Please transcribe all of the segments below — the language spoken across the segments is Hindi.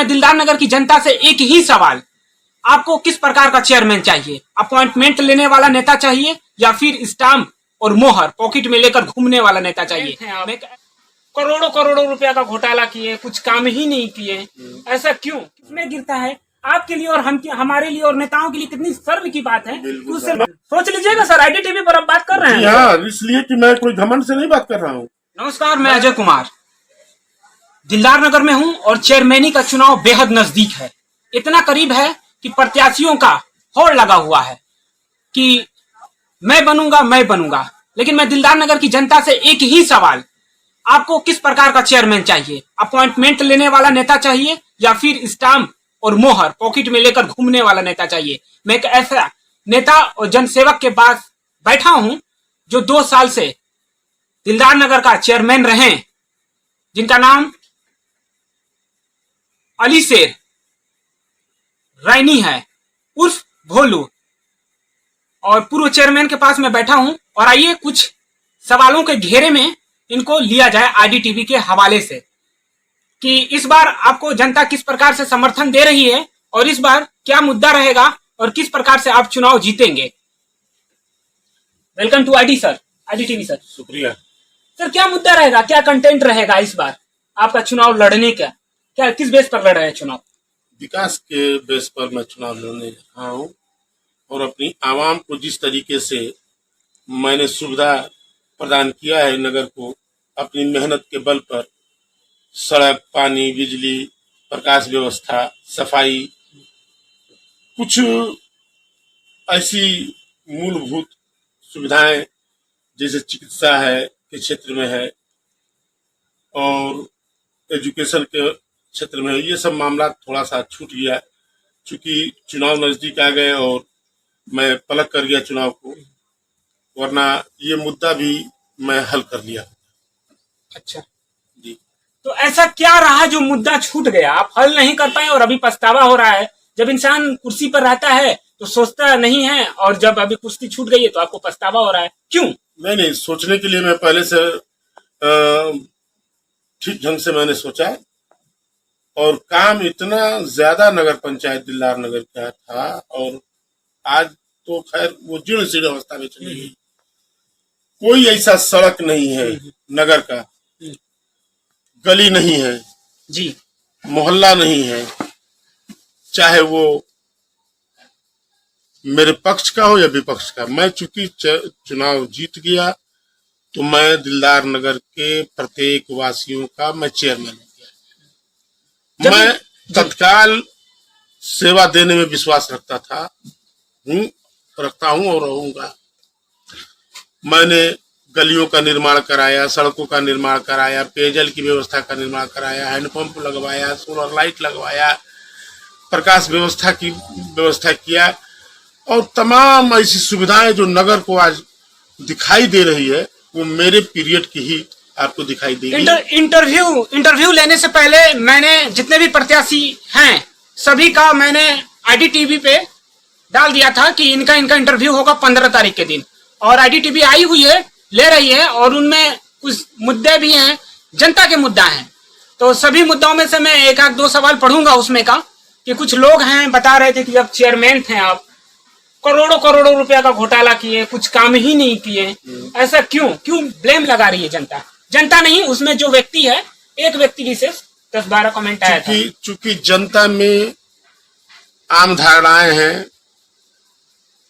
मैं दिलदार नगर की जनता से एक ही सवाल, आपको किस प्रकार का चेयरमैन चाहिए? अपॉइंटमेंट लेने वाला नेता चाहिए या फिर स्टाम्प और मोहर पॉकेट में लेकर घूमने वाला नेता चाहिए? करोड़ों करोड़ों रुपया का घोटाला किए, कुछ काम ही नहीं किए, ऐसा क्यों? किसमें गिरता है? आपके लिए और हमारे लिए और नेताओं के लिए कितनी शर्म की बात है। उससे सोच लीजिएगा सर, आईडीटीवी पर आप बात कर रहे हैं। हाँ, इसलिए कि मैं कोई घमंड से नहीं बात कर रहा हूँ। नमस्कार, मैं अजय कुमार दिलदार नगर में हूं और चेयरमैनी का चुनाव बेहद नजदीक है। इतना करीब है कि प्रत्याशियों का होड़ लगा हुआ है कि मैं बनूंगा। लेकिन मैं दिलदार नगर की जनता से एक ही सवाल, आपको किस प्रकार का चेयरमैन चाहिए? अपॉइंटमेंट लेने वाला नेता चाहिए या फिर स्टाम्प और मोहर पॉकेट में लेकर घूमने वाला नेता चाहिए? मैं एक ऐसा नेता और जनसेवक के पास बैठा हूं जो 2 साल से दिलदार नगर का चेयरमैन रहे, जिनका नाम अली शेर रैनी है उर्फ भोलू, और पूर्व चेयरमैन के पास मैं बैठा हूं। और आइए कुछ सवालों के घेरे में इनको लिया जाए आईडीटीवी के हवाले से कि इस बार आपको जनता किस प्रकार से समर्थन दे रही है और इस बार क्या मुद्दा रहेगा और किस प्रकार से आप चुनाव जीतेंगे। Welcome to IDTV sir. शुक्रिया सर, क्या मुद्दा रहेगा, क्या कंटेंट रहेगा इस बार आपका चुनाव लड़ने का? क्या किस बेस पर लड़ रहे हैं चुनाव? विकास के बेस पर मैं चुनाव लड़ने रहा हूँ और अपनी आवाम को जिस तरीके से मैंने सुविधा प्रदान किया है नगर को, अपनी मेहनत के बल पर सड़क, पानी, बिजली, प्रकाश व्यवस्था, सफाई, कुछ ऐसी मूलभूत सुविधाएं जैसे चिकित्सा है के क्षेत्र में है और एजुकेशन के क्षेत्र में है, ये सब मामला थोड़ा सा छूट गया क्योंकि चुनाव नजदीक आ गए और मैं पलट कर गया चुनाव को, वरना ये मुद्दा भी मैं हल कर लिया। अच्छा जी, तो ऐसा क्या रहा जो मुद्दा छूट गया, आप हल नहीं कर पाए और अभी पछतावा हो रहा है? जब इंसान कुर्सी पर रहता है तो सोचता नहीं है और जब अभी कुर्सी छूट गई है तो आपको पछतावा हो रहा है, क्यों? नहीं, सोचने के लिए मैं पहले से ठीक ढंग से मैंने सोचा और काम इतना ज्यादा नगर पंचायत दिलदार नगर का था और आज तो खैर वो जीर्ण शीर्ण अवस्था में चली गई। कोई ऐसा सड़क नहीं है नगर का, गली नहीं है जी, मोहल्ला नहीं है, चाहे वो मेरे पक्ष का हो या विपक्ष का। मैं चूंकि चुनाव जीत गया तो मैं दिलदार नगर के प्रत्येक वासियों का मैं चेयरमैन हो गया। मैं तत्काल सेवा देने में विश्वास रखता हूं और रहूंगा। मैंने गलियों का निर्माण कराया, सड़कों का निर्माण कराया, पेयजल की व्यवस्था का निर्माण कराया, हैंडपंप लगवाया, सोलर लाइट लगवाया, प्रकाश व्यवस्था की व्यवस्था किया और तमाम ऐसी सुविधाएं जो नगर को आज दिखाई दे रही है वो मेरे पीरियड की ही आपको दिखाई देगी। इंटरव्यू लेने से पहले मैंने जितने भी प्रत्याशी हैं सभी का मैंने आईडीटीवी पे डाल दिया था कि इनका इंटरव्यू होगा 15 तारीख के दिन, और आईडीटीवी आई हुई है, ले रही है, और उनमें कुछ मुद्दे भी हैं, जनता के मुद्दा हैं। तो सभी मुद्दों में से मैं एक आध दो सवाल पढ़ूंगा उसमें का कि कुछ लोग हैं बता रहे थे कि जब चेयरमैन थे आप करोड़ों करोड़ों रुपया का घोटाला किए, कुछ काम ही नहीं किए, ऐसा क्यों ब्लेम लगा रही है जनता? जनता नहीं, उसमें जो व्यक्ति है, एक व्यक्ति विशेष 10-12 कमेंट आया था। चूंकि जनता में आम धारणाएं हैं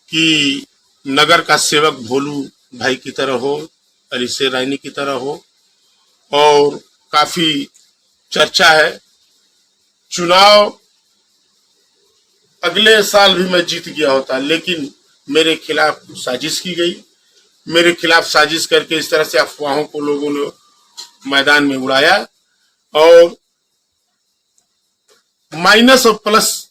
कि नगर का सेवक भोलू भाई की तरह हो, अली शेर रैनी की तरह हो, और काफी चर्चा है। चुनाव अगले साल भी मैं जीत गया होता, लेकिन मेरे खिलाफ साजिश की गई। मेरे खिलाफ साजिश करके इस तरह से अफवाहों को लोगों ने मैदान में उड़ाया और माइनस और प्लस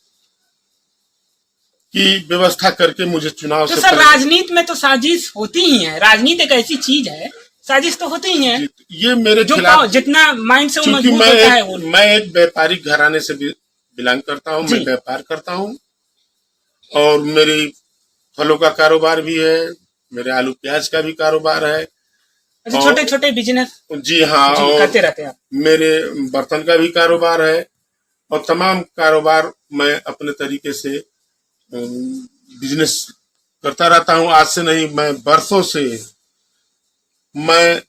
की व्यवस्था करके मुझे चुनाव तो से सर राजनीति में तो साजिश होती ही है, राजनीति एक ऐसी चीज है, साजिश तो होती ही है। ये मेरे खिलाफ जितना माइंड से मजबूत होता है वो। मैं एक व्यापारिक घराने से बिलोंग करता हूँ, मैं व्यापार करता हूँ और मेरी फलों का कारोबार भी है, मेरे आलू प्याज का भी कारोबार है, छोटे छोटे बिजनेस। जी हाँ, और करते रहते हैं। मेरे बर्तन का भी कारोबार है और तमाम कारोबार मैं अपने तरीके से बिजनेस करता रहता हूं। आज से नहीं, मैं बरसों से मैं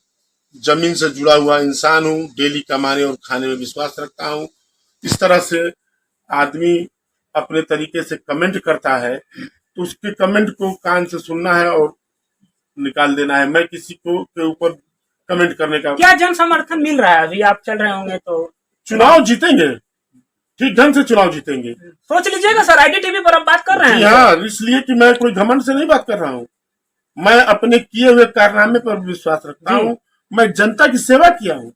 जमीन से जुड़ा हुआ इंसान हूं। डेली कमाने और खाने में विश्वास रखता हूं। इस तरह से आदमी अपने तरीके से कमेंट करता है तो उसके कमेंट को कान से सुनना है और निकाल देना है। मैं किसी को के ऊपर कमेंट करने का। क्या जन समर्थन मिल रहा है? अभी आप चल रहे होंगे तो चुनाव जीतेंगे, ठीक ढंग से चुनाव जीतेंगे। सोच लीजिएगा सर, आईडीटीवी पर आप बात कर रहे हैं। हाँ, इसलिए कि मैं कोई घमंड से नहीं बात कर रहा हूँ। मैं अपने किए हुए कारनामे पर विश्वास रखता हूँ। मैं जनता की सेवा किया हूँ,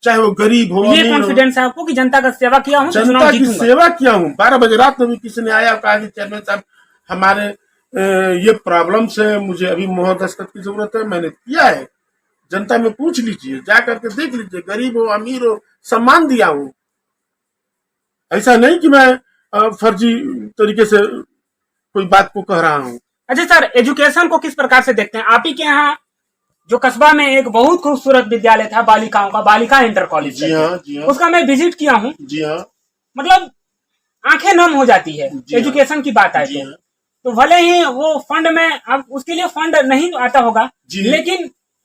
चाहे वो गरीब हो, ये कॉन्फिडेंस है आपको कि जनता का सेवा किया हूँ, जनता की सेवा किया हूँ। 12 बजे रात में भी किसी ने आया कहा कि चेयरमैन साहब हमारे ये प्रॉब्लम से मुझे अभी मोहर दस्तखत की जरूरत है। मैंने किया है। जनता में पूछ लीजिए, जा करके देख लीजिए, गरीब हो अमीर हो, सम्मान दिया हूँ। ऐसा नहीं कि मैं फर्जी तरीके से कोई बात को कह रहा हूँ। अच्छा सर, एजुकेशन को किस प्रकार से देखते हैं? आप ही के यहाँ जो कस्बा में एक बहुत खूबसूरत विद्यालय था बालिकाओं का, बालिका इंटर कॉलेज, जी हाँ, जी हाँ, उसका मैं विजिट किया हूँ। जी हाँ, मतलब आंखें नम हो जाती है एजुकेशन की बात आए तो भले ही वो फंड में, अब उसके लिए फंड नहीं आता होगा,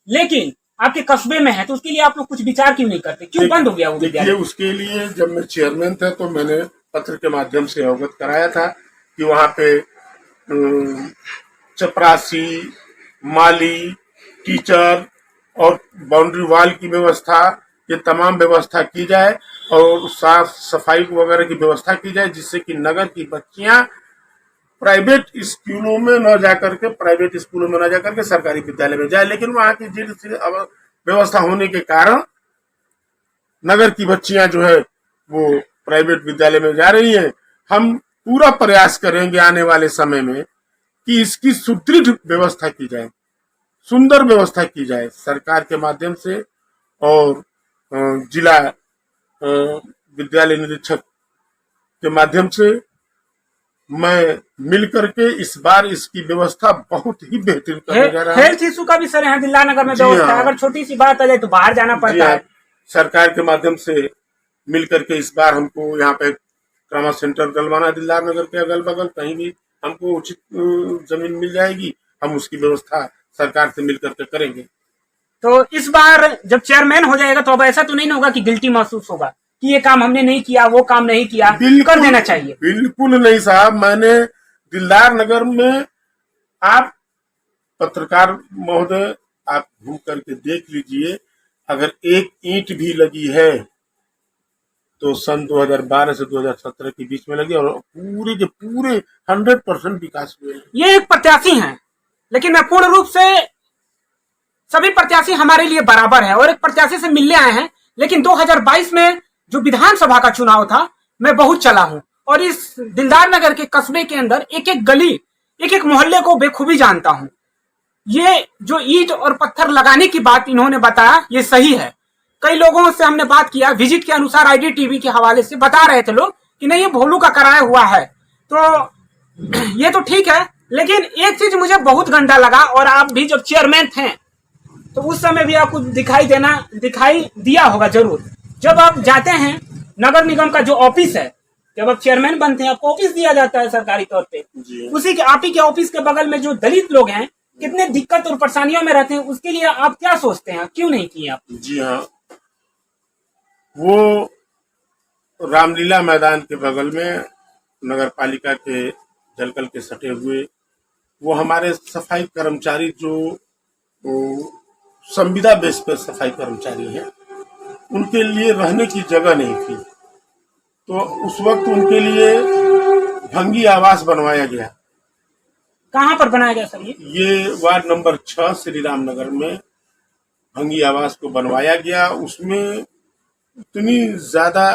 लेकिन आपके कस्बे में है तो उसके लिए आप लोग कुछ विचार क्यों नहीं करते? क्यों बंद हो गया वो विद्यालय? उसके लिए जब मैं चेयरमैन था तो मैंने पत्र के माध्यम से अवगत कराया था कि वहाँ पे चपरासी, माली, टीचर और बाउंड्री वॉल की व्यवस्था, ये तमाम व्यवस्था की जाए और साफ सफाई वगैरह की व्यवस्था की जाए, जिससे कि नगर की बच्चियां प्राइवेट स्कूलों में न जाकर के सरकारी विद्यालय में जाए। लेकिन वहाँ की जिल व्यवस्था होने के कारण नगर की बच्चियां जो है वो प्राइवेट विद्यालय में जा रही हैं। हम पूरा प्रयास करेंगे आने वाले समय में कि इसकी सुदृढ़ व्यवस्था की जाए, सुंदर व्यवस्था की जाए सरकार के माध्यम से और जिला विद्यालय निरीक्षक के माध्यम से। मैं मिल करके इस बार इसकी व्यवस्था बहुत ही बेहतरीन करने जा रहा हूं। हेल्थ इशू का भी सर यहाँ दिल्ला नगर में व्यवस्था है। अगर छोटी सी बात आ जाए तो बाहर जाना पड़ता है। सरकार के माध्यम से मिल करके इस बार हमको यहाँ पे ट्रामा सेंटर डलवाना, दिल्ला नगर के अगल बगल कहीं भी हमको उचित जमीन मिल जाएगी, हम उसकी व्यवस्था सरकार से मिल करके करेंगे। तो इस बार जब चेयरमैन हो जाएगा तो अब ऐसा तो नहीं होगा कि गिल्टी महसूस होगा कि ये काम हमने नहीं किया, वो काम नहीं किया, कर देना चाहिए? बिल्कुल नहीं साहब। मैंने दिलदार नगर में, आप पत्रकार महोदय आप घूम करके देख लीजिए, अगर एक ईंट भी लगी है तो सन 2012 से 2017 के बीच में लगी और पूरे के पूरे 100% विकास हुए। ये एक प्रत्याशी हैं, लेकिन मैं पूर्ण रूप से, सभी प्रत्याशी हमारे लिए बराबर है और एक प्रत्याशी से मिलने आए हैं। लेकिन 2022 में जो विधानसभा का चुनाव था, मैं बहुत चला हूं और इस दिलदार नगर के कस्बे के अंदर एक एक गली, एक एक मोहल्ले को बेखूबी जानता हूं। ये जो ईंट और पत्थर लगाने की बात इन्होंने बताया, ये सही है। कई लोगों से हमने बात किया, विजिट के अनुसार आईडीटीवी के हवाले से बता रहे थे लोग कि नहीं ये भोलू का कराया हुआ है। तो ये तो ठीक है, लेकिन एक चीज मुझे बहुत गंदा लगा, और आप भी जब चेयरमैन थे तो उस समय भी आपको दिखाई दिया होगा जरूर। जब आप जाते हैं नगर निगम का जो ऑफिस है, जब आप चेयरमैन बनते हैं आपको ऑफिस दिया जाता है सरकारी तौर पे, उसी के आप ही के ऑफिस के बगल में जो दलित लोग हैं कितने दिक्कत और परेशानियों में रहते हैं, उसके लिए आप क्या सोचते हैं, क्यों नहीं किए आप? जी हाँ, वो रामलीला मैदान के बगल में नगर पालिका के जलकल के सटे हुए वो हमारे सफाई कर्मचारी जो संविदा बेस पर सफाई कर्मचारी हैं, उनके लिए रहने की जगह नहीं थी। तो उस वक्त उनके लिए भंगी आवास बनवाया गया। कहाँ पर बनाया गया सर? ये वार्ड नंबर 6 श्री राम नगर में भंगी आवास को बनवाया गया। उसमें इतनी ज्यादा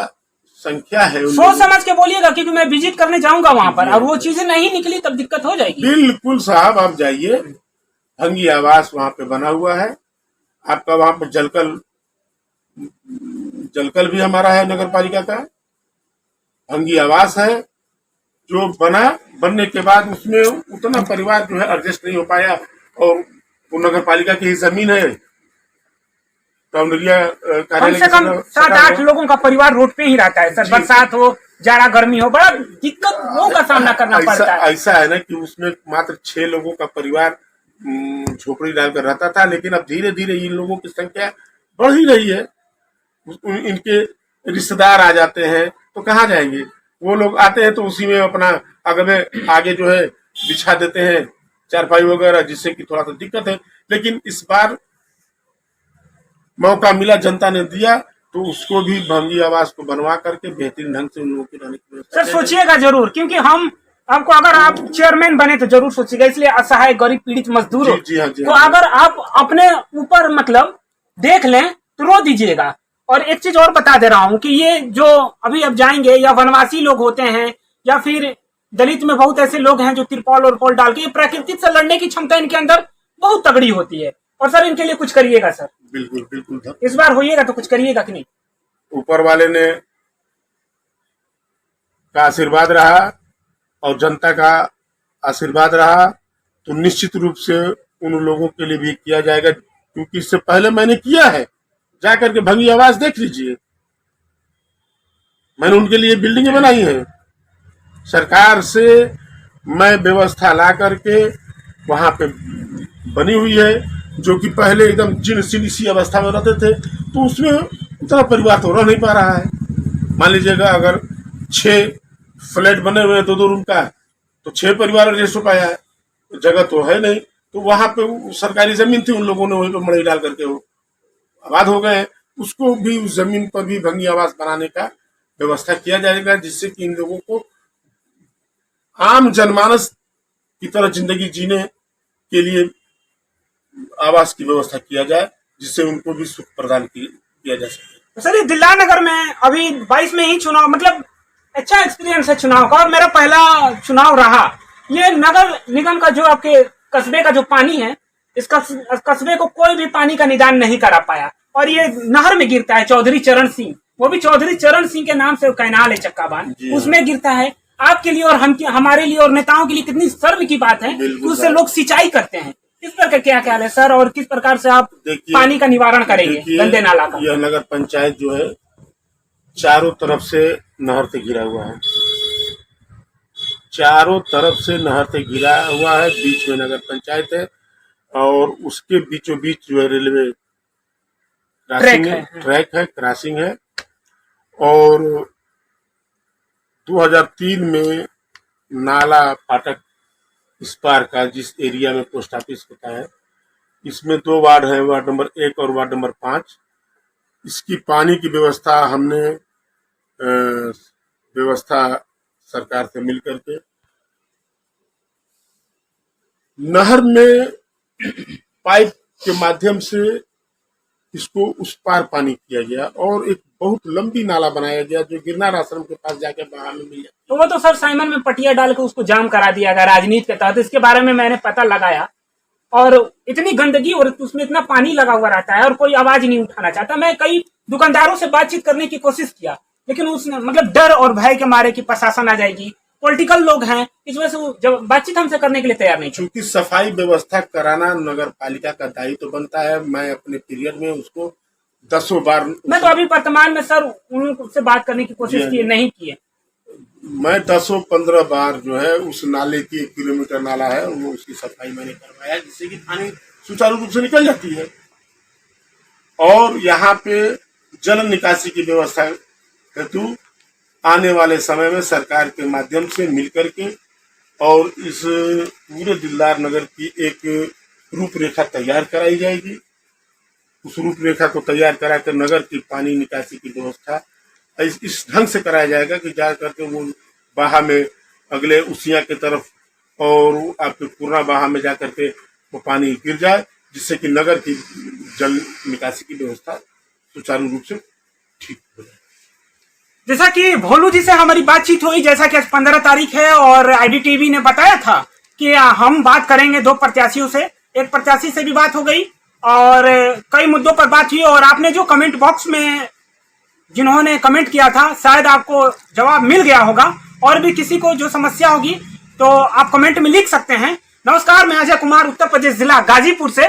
संख्या है, सोच समझ के बोलिएगा, क्योंकि मैं विजिट करने जाऊंगा वहां पर, और वो चीजें नहीं निकली तब दिक्कत हो जाएगी। बिल्कुल साहब, आप जाइए, भंगी आवास वहां पे बना हुआ है आपका। वहां पे जलकल भी हमारा है नगर पालिका का, भंगी आवास है जो बनने के बाद उसमें उतना परिवार जो है एडजस्ट नहीं हो पाया, और वो नगर पालिका की ही जमीन है। टाउनरिया कम कार्यालय से के कम सका- 7-8 सका- लोगों का परिवार रोड पे ही रहता है सर। जी। बरसात हो, जाड़ा गर्मी हो, बड़ा दिक्कतों का सामना करना पड़ता है। ऐसा है ना कि उसमें मात्र 6 लोगों का परिवार झोपड़ी डालकर रहता था, लेकिन अब धीरे धीरे इन लोगों की संख्या बढ़ ही रही है। इनके रिश्तेदार आ जाते हैं तो कहाँ जाएंगे, वो लोग आते हैं तो उसी में अपना आगे जो है बिछा देते हैं चारपाई वगैरह, जिससे कि थोड़ा सा दिक्कत है। लेकिन इस बार मौका मिला, जनता ने दिया, तो उसको भी भंगी आवास को बनवा करके बेहतरीन ढंग से उन लोगों की रहने की व्यवस्था सर सोचिएगा जरूर, क्योंकि हम आपको, अगर आप चेयरमैन बने तो जरूर सोचिएगा, इसलिए असहाय गरीब पीड़ित मजदूर हो। जी हाँ, जी तो हाँ। अगर आप अपने ऊपर मतलब देख लें तो रो दीजिएगा। और एक चीज और बता दे रहा हूं कि ये जो अभी अब जाएंगे, या वनवासी लोग होते हैं, या फिर दलित में बहुत ऐसे लोग हैं जो तिरपाल और पोल डाल के, प्रकृति से लड़ने की क्षमता इनके अंदर बहुत तगड़ी होती है। और सर इनके लिए कुछ करिएगा सर, बिल्कुल बिल्कुल। इस बार होइएगा तो कुछ करिएगा कि नहीं? ऊपर वाले ने का आशीर्वाद रहा और जनता का आशीर्वाद रहा तो निश्चित रूप से उन लोगों के लिए भी किया जाएगा, क्योंकि इससे पहले मैंने किया है। जाकर के भंगी आवास देख लीजिए, मैंने उनके लिए बिल्डिंगें बनाई हैं। सरकार से मैं व्यवस्था ला करके वहां पे बनी हुई है, जो कि पहले एकदम जीर्ण शीर्ण सी अवस्था में रहते थे, तो उसमें उतना परिवार तो रह नहीं पा रहा है। मान लीजिएगा अगर 6 फ्लैट बने हुए हैं 2-2 रूम का, तो 6 परिवार रेस्ट हो पाया है, जगह तो है नहीं। तो वहां पे सरकारी जमीन थी, उन लोगों ने वहीं पे मड़ई डाल करके वो आबाद हो गए हैं। उसको भी, उस जमीन पर भी भंगी आवास बनाने का व्यवस्था किया जाएगा, जिससे कि इन लोगों को आम जनमानस की तरह जिंदगी जीने के लिए आवास की व्यवस्था किया जाए, जिससे उनको भी सुख प्रदान किया जा सके। तो सर ये दिल्ला नगर में अभी 22 में ही चुनाव, मतलब अच्छा एक्सपीरियंस है चुनाव का, और मेरा पहला चुनाव रहा। ये नगर निगम का जो आपके कस्बे का जो पानी है, इस कस्बे को कोई भी पानी का निदान नहीं करा पाया, और ये नहर में गिरता है चौधरी चरण सिंह, वो भी चौधरी चरण सिंह के नाम से कैनाल है चक्काबान, उसमें गिरता है। आपके लिए और हमारे लिए और नेताओं के लिए कितनी सर्व की बात है कि उससे लोग सिंचाई करते हैं। इस पर का क्या ख्याल है सर, और किस प्रकार से आप पानी का निवारण करेंगे गंदे नाला का? यह नगर पंचायत जो है चारों तरफ से नहर से घिरा हुआ है, चारों तरफ से नहर से घिरा हुआ है। बीच में नगर पंचायत है और उसके बीचों बीच जो है रेलवे ट्रैक है, क्रॉसिंग है। और 2003 में नाला फाटक इस पार का, जिस एरिया में पोस्ट ऑफिस होता है, इसमें 2 वार्ड है, वार्ड नंबर 1 और वार्ड नंबर 5। इसकी पानी की व्यवस्था हमने व्यवस्था सरकार से मिल करके नहर में पाइप के माध्यम से इसको उस पार पानी किया गया, और एक बहुत लंबी नाला बनाया गया जो गिरनार आश्रम के पास जाके बहा में मिल जाती। तो वो तो सर साइमन में पटिया डाल के उसको जाम करा दिया गया राजनीति के तहत। इसके बारे में मैंने पता लगाया, और इतनी गंदगी और उसमें इतना पानी लगा हुआ रहता है और कोई आवाज नहीं उठाना चाहता। मैं कई दुकानदारों से बातचीत करने की कोशिश किया, लेकिन उसने मतलब डर और भय के मारे कि प्रशासन आ जाएगी, पॉलिटिकल लोग हैं, इस वजह से वो जब बातचीत हमसे करने के लिए तैयार नहीं। क्योंकि सफाई व्यवस्था कराना नगर पालिका का दायित्व बनता है। मैं अपने पीरियड में उसको 10 बार, मैं तो अभी वर्तमान में सर उनसे बात करने की कोशिश की नहीं की है। मैं 10-15 बार जो है उस नाले की 1 किलोमीटर नाला है, वो उसकी सफाई मैंने करवाया, जिससे कि पानी सुचारू रूप से निकल जाती है। और यहाँ पे जल निकासी की व्यवस्था हेतु आने वाले समय में सरकार के माध्यम से मिलकर के और इस पूरे दिलदार नगर की एक रूपरेखा तैयार कराई जाएगी। उस रूपरेखा को तैयार करा कर नगर की पानी निकासी की व्यवस्था इस ढंग से कराया जाएगा कि जा करके वो बाहा में अगले उसिया की तरफ और आपके पूर्णा बाहा में जा करके वो पानी गिर जाए, जिससे कि नगर की जल निकासी की व्यवस्था सुचारू रूप से ठीक हो जाए। जैसा कि भोलू जी से हमारी बातचीत हुई, जैसा कि आज 15 तारीख है और आईडीटीवी ने बताया था कि हम बात करेंगे 2 प्रत्याशियों से, एक प्रत्याशी से भी बात हो गई और कई मुद्दों पर बात हुई। और आपने जो कमेंट बॉक्स में जिन्होंने कमेंट किया था, शायद आपको जवाब मिल गया होगा। और भी किसी को जो समस्या होगी तो आप कमेंट में लिख सकते हैं। नमस्कार, मैं अजय कुमार, उत्तर प्रदेश जिला गाजीपुर से।